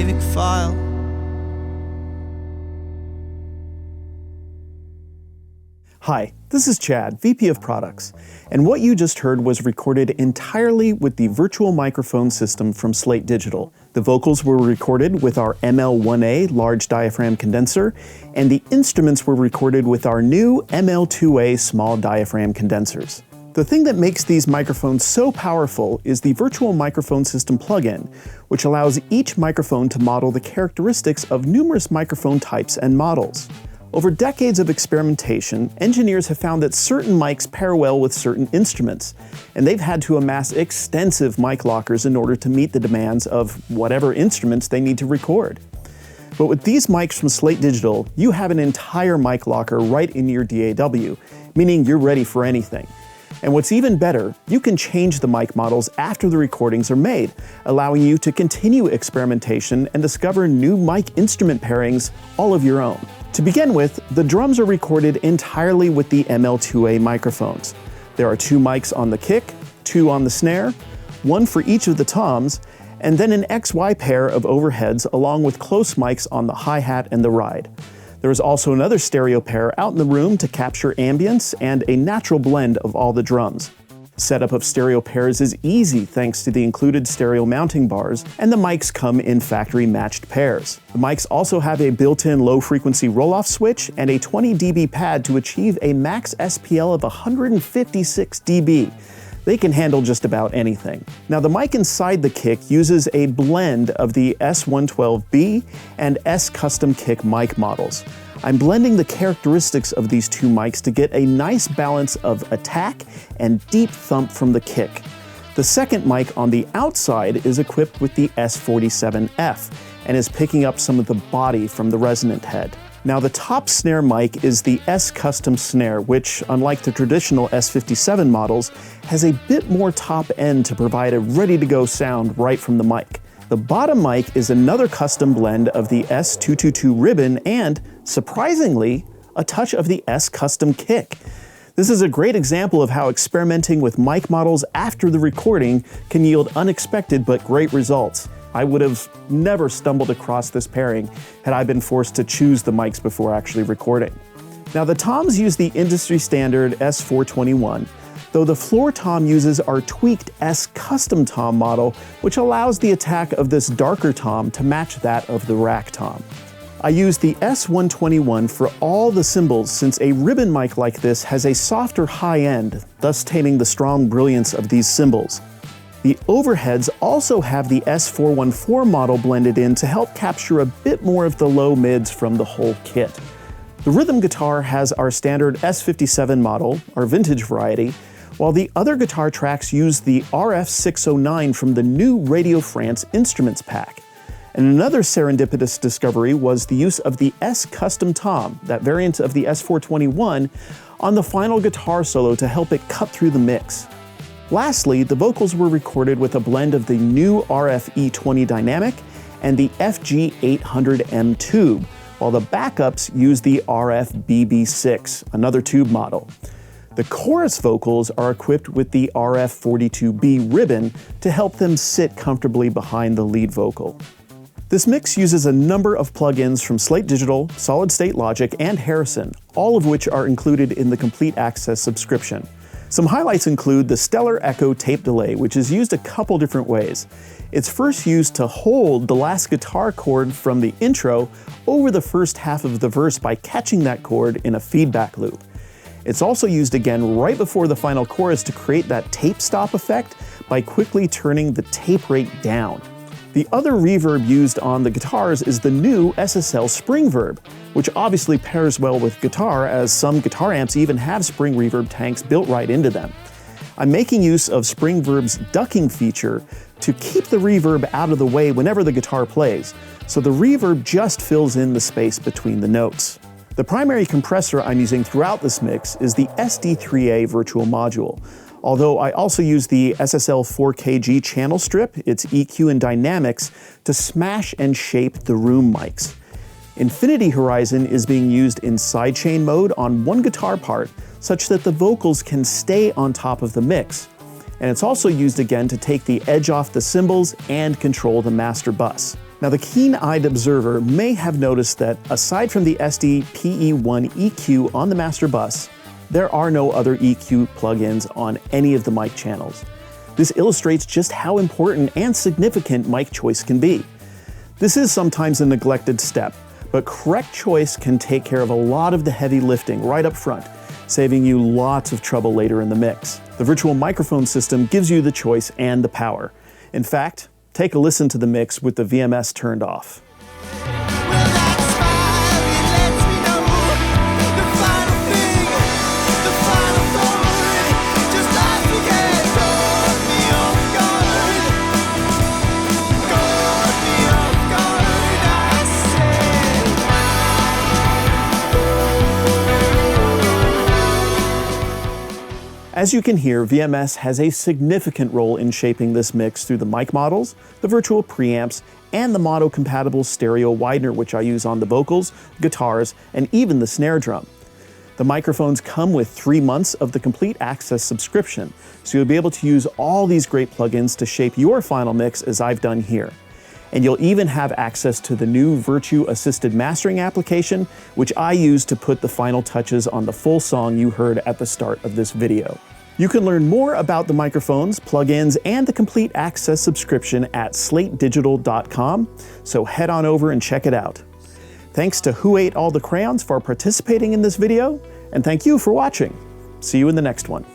saving file. Hi, this is Chad, VP of Products, and what you just heard was recorded entirely with the virtual microphone system from Slate Digital. The vocals were recorded with our ML-1A large diaphragm condenser, and the instruments were recorded with our new ML-2A small diaphragm condensers. The thing that makes these microphones so powerful is the virtual microphone system plugin, which allows each microphone to model the characteristics of numerous microphone types and models. Over decades of experimentation, engineers have found that certain mics pair well with certain instruments, and they've had to amass extensive mic lockers in order to meet the demands of whatever instruments they need to record. But with these mics from Slate Digital, you have an entire mic locker right in your DAW, meaning you're ready for anything. And what's even better, you can change the mic models after the recordings are made, allowing you to continue experimentation and discover new mic instrument pairings all of your own. To begin with, the drums are recorded entirely with the ML-2A microphones. There are 2 mics on the kick, 2 on the snare, 1 for each of the toms, and then an XY pair of overheads along with close mics on the hi-hat and the ride. There is also another stereo pair out in the room to capture ambience and a natural blend of all the drums. Setup of stereo pairs is easy thanks to the included stereo mounting bars, and the mics come in factory matched pairs. The mics also have a built-in low-frequency roll-off switch and a 20 dB pad to achieve a max SPL of 156 dB. They can handle just about anything. Now the mic inside the kick uses a blend of the S112B and S Custom Kick mic models. I'm blending the characteristics of these 2 mics to get a nice balance of attack and deep thump from the kick. The second mic on the outside is equipped with the S47F and is picking up some of the body from the resonant head. Now the top snare mic is the S Custom Snare, which, unlike the traditional S57 models, has a bit more top end to provide a ready-to-go sound right from the mic. The bottom mic is another custom blend of the S222 ribbon and, surprisingly, a touch of the S Custom Kick. This is a great example of how experimenting with mic models after the recording can yield unexpected but great results. I would have never stumbled across this pairing had I been forced to choose the mics before actually recording. Now the toms use the industry standard S421, though the floor tom uses our tweaked S Custom Tom model, which allows the attack of this darker tom to match that of the rack tom. I use the S121 for all the cymbals since a ribbon mic like this has a softer high end, thus taming the strong brilliance of these cymbals. The overheads also have the S414 model blended in to help capture a bit more of the low mids from the whole kit. The rhythm guitar has our standard S57 model, our vintage variety, while the other guitar tracks use the RF609 from the new Radio France Instruments pack. And another serendipitous discovery was the use of the S Custom Tom, that variant of the S421, on the final guitar solo to help it cut through the mix. Lastly, the vocals were recorded with a blend of the new RF-E20 Dynamic and the FG800M tube, while the backups use the RF-BB6, another tube model. The chorus vocals are equipped with the RF-42B ribbon to help them sit comfortably behind the lead vocal. This mix uses a number of plugins from Slate Digital, Solid State Logic, and Harrison, all of which are included in the Complete Access subscription. Some highlights include the Stellar Echo tape delay, which is used a couple different ways. It's first used to hold the last guitar chord from the intro over the first half of the verse by catching that chord in a feedback loop. It's also used again right before the final chorus to create that tape stop effect by quickly turning the tape rate down. The other reverb used on the guitars is the new SSL Spring Verb, which obviously pairs well with guitar, as some guitar amps even have spring reverb tanks built right into them. I'm making use of Spring Verb's ducking feature to keep the reverb out of the way whenever the guitar plays, so the reverb just fills in the space between the notes. The primary compressor I'm using throughout this mix is the SD3A virtual module, although I also use the SSL 4KG channel strip, its EQ and dynamics, to smash and shape the room mics. Infinity Horizon is being used in sidechain mode on one guitar part, such that the vocals can stay on top of the mix. and it's also used again to take the edge off the cymbals and control the master bus. Now, the keen-eyed observer may have noticed that aside from the SD-PE1 EQ on the master bus, there are no other EQ plugins on any of the mic channels. This illustrates just how important and significant mic choice can be. This is sometimes a neglected step, but correct choice can take care of a lot of the heavy lifting right up front, saving you lots of trouble later in the mix. The virtual microphone system gives you the choice and the power. In fact, take a listen to the mix with the VMS turned off. As you can hear, VMS has a significant role in shaping this mix through the mic models, the virtual preamps, and the mono-compatible stereo widener which I use on the vocals, guitars, and even the snare drum. The microphones come with 3 months of the Complete Access subscription, so you'll be able to use all these great plugins to shape your final mix as I've done here. And you'll even have access to the new Virtue Assisted Mastering application, which I use to put the final touches on the full song you heard at the start of this video. You can learn more about the microphones, plugins, and the Complete Access subscription at slatedigital.com, so head on over and check it out. Thanks to Who Ate All The Crayons for participating in this video, and thank you for watching. See you in the next one.